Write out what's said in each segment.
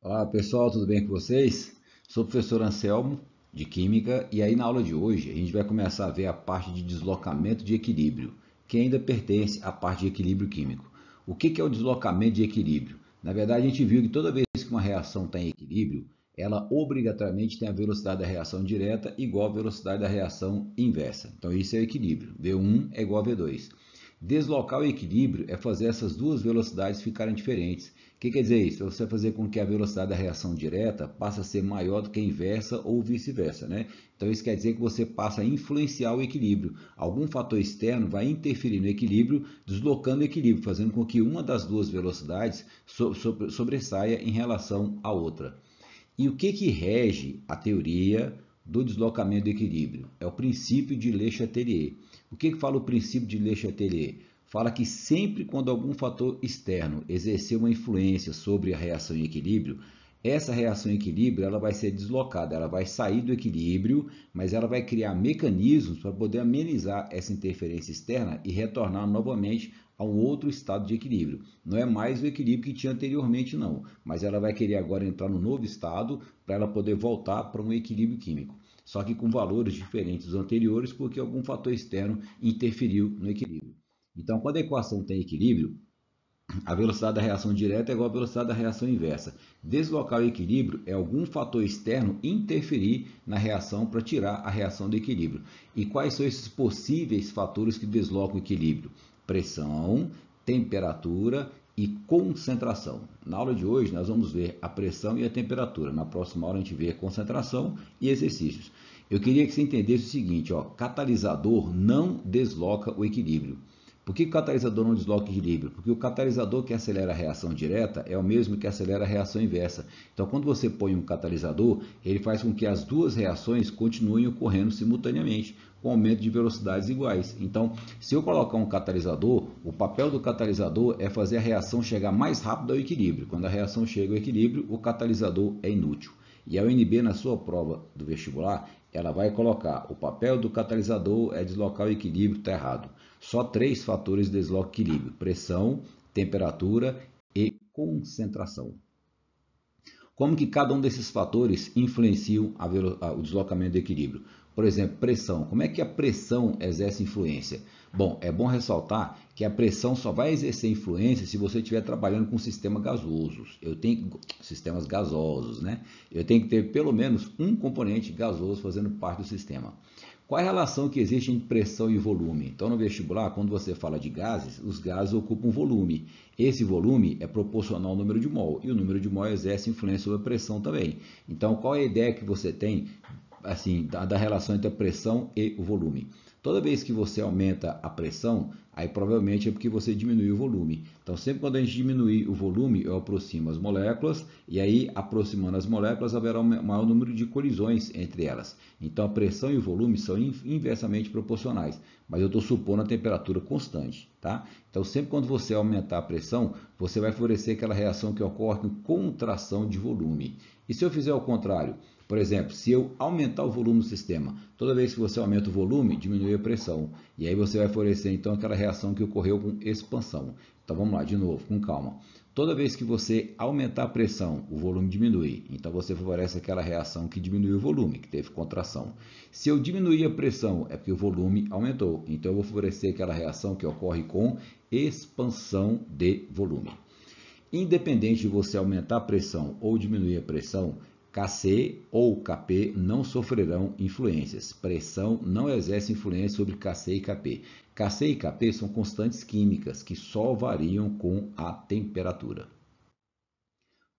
Olá pessoal, tudo bem com vocês? Sou o professor Anselmo de Química e aí na aula de hoje a gente vai começar a ver a parte de deslocamento de equilíbrio, que ainda pertence à parte de equilíbrio químico. O que é o deslocamento de equilíbrio? Na verdade, a gente viu que toda vez que uma reação está em equilíbrio, ela obrigatoriamente tem a velocidade da reação direta igual à velocidade da reação inversa. Então isso é o equilíbrio. V1 é igual a V2. Deslocar o equilíbrio é fazer essas duas velocidades ficarem diferentes. O que quer dizer isso? É você fazer com que a velocidade da reação direta passe a ser maior do que a inversa ou vice-versa, né? Então isso quer dizer que você passa a influenciar o equilíbrio. Algum fator externo vai interferir no equilíbrio, deslocando o equilíbrio, fazendo com que uma das duas velocidades sobressaia em relação à outra. E o que rege a teoria do deslocamento do equilíbrio? É o princípio de Le Chatelier. O que fala o princípio de Le Chatelier? Fala que sempre quando algum fator externo exercer uma influência sobre a reação em equilíbrio, essa reação em equilíbrio ela vai ser deslocada, ela vai sair do equilíbrio, mas ela vai criar mecanismos para poder amenizar essa interferência externa e retornar novamente a um outro estado de equilíbrio. Não é mais o equilíbrio que tinha anteriormente, não, mas ela vai querer agora entrar no novo estado para ela poder voltar para um equilíbrio químico. Só que com valores diferentes dos anteriores, porque algum fator externo interferiu no equilíbrio. Então, quando a equação tem equilíbrio, a velocidade da reação direta é igual à velocidade da reação inversa. Deslocar o equilíbrio é algum fator externo interferir na reação para tirar a reação do equilíbrio. E quais são esses possíveis fatores que deslocam o equilíbrio? Pressão, temperatura e concentração. Na aula de hoje nós vamos ver a pressão e a temperatura. Na próxima aula a gente vê a concentração e exercícios. Eu queria que você entendesse o seguinte, ó, catalisador não desloca o equilíbrio. Por que o catalisador não desloca o equilíbrio? Porque o catalisador que acelera a reação direta é o mesmo que acelera a reação inversa. Então, quando você põe um catalisador, ele faz com que as duas reações continuem ocorrendo simultaneamente, com aumento de velocidades iguais. Então, se eu colocar um catalisador, o papel do catalisador é fazer a reação chegar mais rápido ao equilíbrio. Quando a reação chega ao equilíbrio, o catalisador é inútil. E a UNB, na sua prova do vestibular, ela vai colocar o papel do catalisador é deslocar o equilíbrio, está errado. Só três fatores deslocam o equilíbrio: pressão, temperatura e concentração. Como que cada um desses fatores influenciam o deslocamento do equilíbrio? Por exemplo, pressão. Como é que a pressão exerce influência? Bom, é bom ressaltar que a pressão só vai exercer influência se você estiver trabalhando com sistemas gasosos. Sistemas gasosos, né? Eu tenho que ter pelo menos um componente gasoso fazendo parte do sistema. Qual é a relação que existe entre pressão e volume? Então, no vestibular, quando você fala de gases, os gases ocupam volume. Esse volume é proporcional ao número de mol, e o número de mol exerce influência sobre a pressão também. Então, qual é a ideia que você tem assim, da relação entre a pressão e o volume? Toda vez que você aumenta a pressão, aí provavelmente é porque você diminuiu o volume. Então, sempre quando a gente diminuir o volume, eu aproximo as moléculas, e aí, aproximando as moléculas, haverá um maior número de colisões entre elas. Então, a pressão e o volume são inversamente proporcionais, mas eu estou supondo a temperatura constante, tá? Então, sempre quando você aumentar a pressão, você vai favorecer aquela reação que ocorre com contração de volume. E se eu fizer o contrário? Por exemplo, se eu aumentar o volume do sistema, toda vez que você aumenta o volume, diminui a pressão. E aí você vai favorecer então aquela reação que ocorreu com expansão. Então vamos lá, de novo, com calma. Toda vez que você aumentar a pressão, o volume diminui. Então você favorece aquela reação que diminuiu o volume, que teve contração. Se eu diminuir a pressão, é porque o volume aumentou. Então eu vou favorecer aquela reação que ocorre com expansão de volume. Independente de você aumentar a pressão ou diminuir a pressão, Kc ou Kp não sofrerão influências. Pressão não exerce influência sobre Kc e Kp. Kc e Kp são constantes químicas que só variam com a temperatura.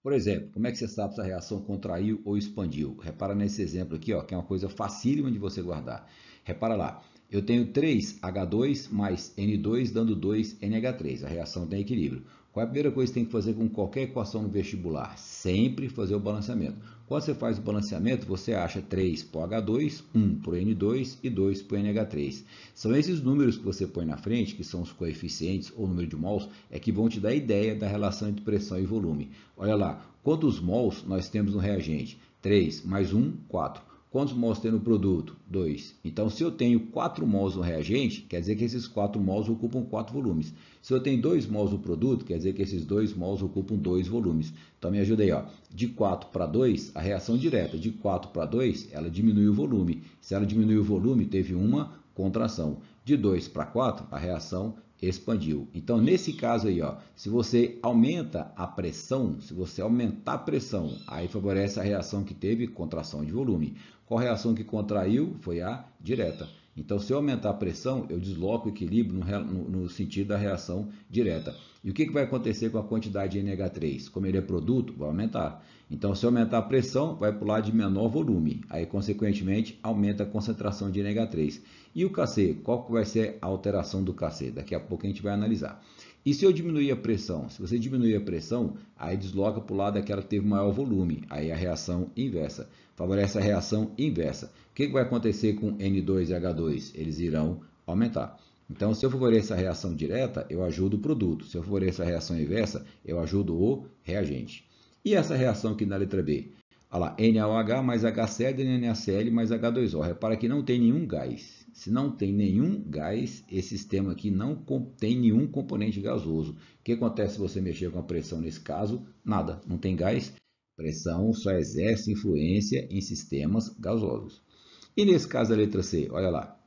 Por exemplo, como é que você sabe se a reação contraiu ou expandiu? Repara nesse exemplo aqui, ó, que é uma coisa facílima de você guardar. Repara lá, eu tenho 3H2 mais N2 dando 2NH3. A reação tem equilíbrio. Qual é a primeira coisa que você tem que fazer com qualquer equação no vestibular? Sempre fazer o balanceamento. Quando você faz o balanceamento, você acha 3 por H2, 1 por N2 e 2 por NH3. São esses números que você põe na frente, que são os coeficientes ou número de mols, é que vão te dar a ideia da relação entre pressão e volume. Olha lá, quantos mols nós temos no reagente? 3 mais 1, 4. quantos mols tem no produto? 2. Então, se eu tenho 4 mols no reagente, quer dizer que esses 4 mols ocupam 4 volumes. Se eu tenho 2 mols no produto, quer dizer que esses 2 mols ocupam 2 volumes. Então, me ajuda aí, ó. De 4 para 2, a reação direta. De 4 para 2, ela diminui o volume. Se ela diminui o volume, teve uma contração. De 2 para 4, a reação expandiu. Então, nesse caso aí, ó, se você aumenta a pressão, se você aumentar a pressão, aí favorece a reação que teve contração de volume. Qual reação que contraiu? Foi a direta. Então, se eu aumentar a pressão, eu desloco o equilíbrio no sentido da reação direta. E o que vai acontecer com a quantidade de NH3? Como ele é produto, vai aumentar. Então, se eu aumentar a pressão, vai para o lado de menor volume. Aí, consequentemente, aumenta a concentração de NH3. E o Kc? Qual que vai ser a alteração do Kc? Daqui a pouco a gente vai analisar. E se eu diminuir a pressão? Se você diminuir a pressão, aí desloca para o lado daquela que teve maior volume. Aí a reação inversa. Favorece a reação inversa. O que vai acontecer com N2 e H2? Eles irão aumentar. Então, se eu favoreço a reação direta, eu ajudo o produto. Se eu favoreço a reação inversa, eu ajudo o reagente. E essa reação aqui na letra B? Olha lá, NaOH mais HCl, NaCl mais H2O. Repara que não tem nenhum gás. Se não tem nenhum gás, esse sistema aqui não contém nenhum componente gasoso. O que acontece se você mexer com a pressão nesse caso? Nada, não tem gás. Pressão só exerce influência em sistemas gasosos. E nesse caso da letra C, olha lá.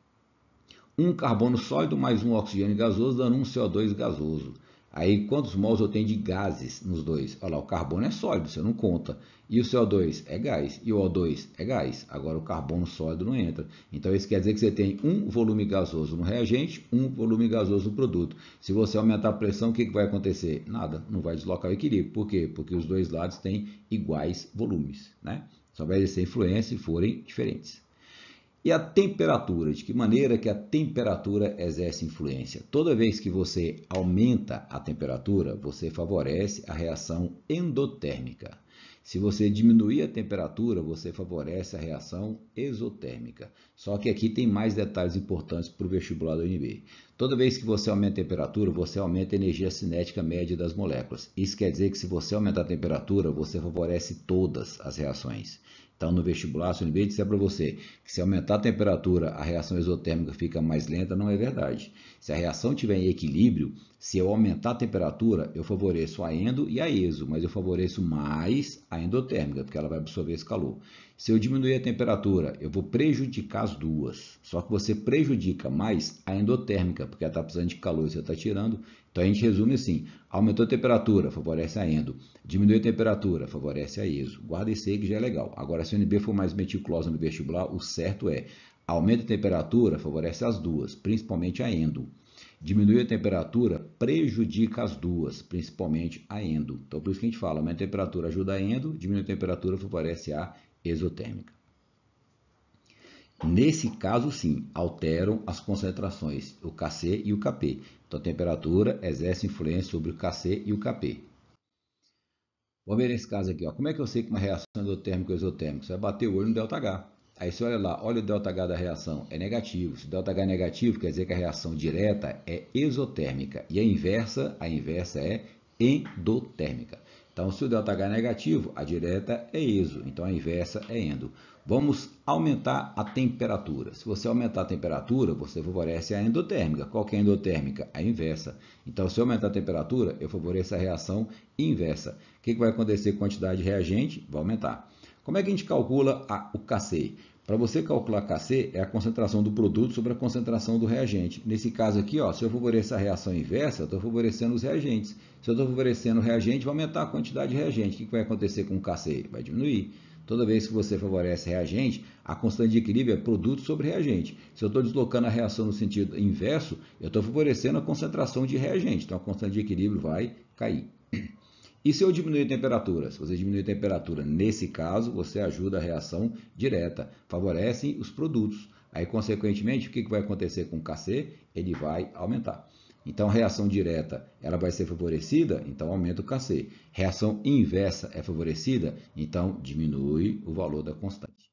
Um carbono sólido mais um oxigênio gasoso dando um CO2 gasoso. Aí, quantos mols eu tenho de gases nos dois? Olha lá, o carbono é sólido, você não conta. E o CO2 é gás. E o O2 é gás. Agora, o carbono sólido não entra. Então, isso quer dizer que você tem um volume gasoso no reagente, um volume gasoso no produto. Se você aumentar a pressão, o que vai acontecer? Nada, não vai deslocar o equilíbrio. Por quê? Porque os dois lados têm iguais volumes, né? Só vai exercer influência se forem diferentes. E a temperatura? De que maneira que a temperatura exerce influência? Toda vez que você aumenta a temperatura, você favorece a reação endotérmica. Se você diminuir a temperatura, você favorece a reação exotérmica. Só que aqui tem mais detalhes importantes para o vestibular do UNB. Toda vez que você aumenta a temperatura, você aumenta a energia cinética média das moléculas. Isso quer dizer que se você aumentar a temperatura, você favorece todas as reações. Então, no vestibular, se o UNB disser para você que se aumentar a temperatura, a reação exotérmica fica mais lenta, não é verdade. Se a reação estiver em equilíbrio, se eu aumentar a temperatura, eu favoreço a endo e a exo, mas eu favoreço mais a endotérmica, porque ela vai absorver esse calor. Se eu diminuir a temperatura, eu vou prejudicar as duas. Só que você prejudica mais a endotérmica, porque ela está precisando de calor e você está tirando. Então, a gente resume assim: aumentou a temperatura, favorece a endo. Diminuiu a temperatura, favorece a exo. Guarda esse aí que já é legal. Agora, se o UNB for mais meticulosa no vestibular, o certo é: aumenta a temperatura, favorece as duas, principalmente a endo. Diminui a temperatura, prejudica as duas, principalmente a endo. Então, por isso que a gente fala: aumenta a temperatura, ajuda a endo, diminui a temperatura, favorece a exotérmica. Nesse caso, sim, alteram as concentrações, o Kc e o Kp. Então, a temperatura exerce influência sobre o Kc e o Kp. Vamos ver nesse caso aqui, ó. Como é que eu sei que uma reação é endotérmica ou exotérmica? Você vai bater o olho no ΔH. Aí você olha lá, olha o ΔH da reação, é negativo. Se o ΔH é negativo, quer dizer que a reação direta é exotérmica. E a inversa é endotérmica. Então, se o ΔH é negativo, a direta é exo. Então, a inversa é endo. Vamos aumentar a temperatura. Se você aumentar a temperatura, você favorece a endotérmica. Qual que é a endotérmica? A inversa. Então, se eu aumentar a temperatura, eu favoreço a reação inversa. O que vai acontecer com a quantidade de reagente? Vai aumentar. Como é que a gente calcula o Kc? Para você calcular Kc, é a concentração do produto sobre a concentração do reagente. Nesse caso aqui, ó, se eu favorecer a reação inversa, eu estou favorecendo os reagentes. Se eu estou favorecendo o reagente, vai aumentar a quantidade de reagente. O que vai acontecer com o Kc? Vai diminuir. Toda vez que você favorece reagente, a constante de equilíbrio é produto sobre reagente. Se eu estou deslocando a reação no sentido inverso, eu estou favorecendo a concentração de reagente. Então, a constante de equilíbrio vai cair. E se eu diminuir a temperatura? Se você diminuir a temperatura, nesse caso, você ajuda a reação direta, favorece os produtos. Aí, consequentemente, o que vai acontecer com o Kc? Ele vai aumentar. Então, a reação direta ela vai ser favorecida, então aumenta o Kc. Reação inversa é favorecida, então diminui o valor da constante.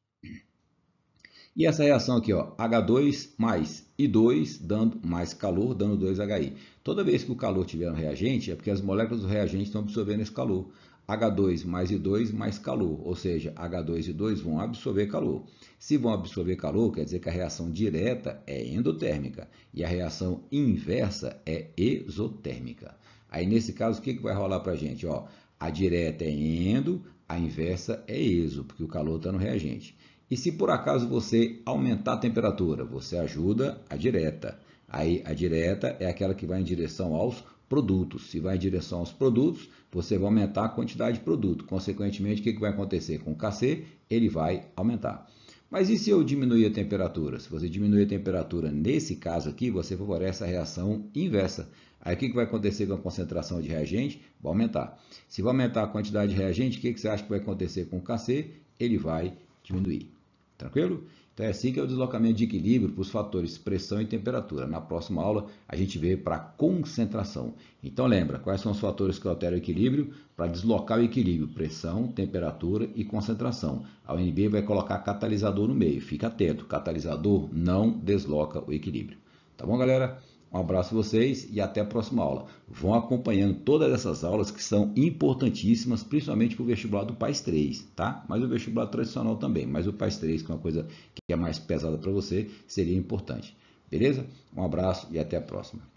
E essa reação aqui, ó, H2 mais I2, dando mais calor, dando 2HI. Toda vez que o calor tiver no reagente, é porque as moléculas do reagente estão absorvendo esse calor. H2 mais I2 mais calor, ou seja, H2 e I2 vão absorver calor. Se vão absorver calor, quer dizer que a reação direta é endotérmica e a reação inversa é exotérmica. Aí nesse caso, o que vai rolar para a gente? Ó, a direta é endo, a inversa é exo, porque o calor está no reagente. E se por acaso você aumentar a temperatura, você ajuda a direta. Aí a direta é aquela que vai em direção aos produtos. Se vai em direção aos produtos, você vai aumentar a quantidade de produto. Consequentemente, o que vai acontecer com o Kc? Ele vai aumentar. Mas e se eu diminuir a temperatura? Se você diminuir a temperatura, nesse caso aqui, você favorece a reação inversa. Aí o que vai acontecer com a concentração de reagente? Vai aumentar. Se vai aumentar a quantidade de reagente, o que você acha que vai acontecer com o Kc? Ele vai diminuir. Tranquilo? Então é assim que é o deslocamento de equilíbrio para os fatores pressão e temperatura. Na próxima aula a gente vê para a concentração. Então lembra, quais são os fatores que alteram o equilíbrio? Para deslocar o equilíbrio, pressão, temperatura e concentração. A UNB vai colocar catalisador no meio. Fica atento, catalisador não desloca o equilíbrio. Tá bom, galera? Um abraço a vocês e até a próxima aula. Vão acompanhando todas essas aulas que são importantíssimas, principalmente para o vestibular do PAS 3, tá? Mas o vestibular tradicional também, mas o PAS 3, que é uma coisa que é mais pesada para você, seria importante. Beleza? Um abraço e até a próxima.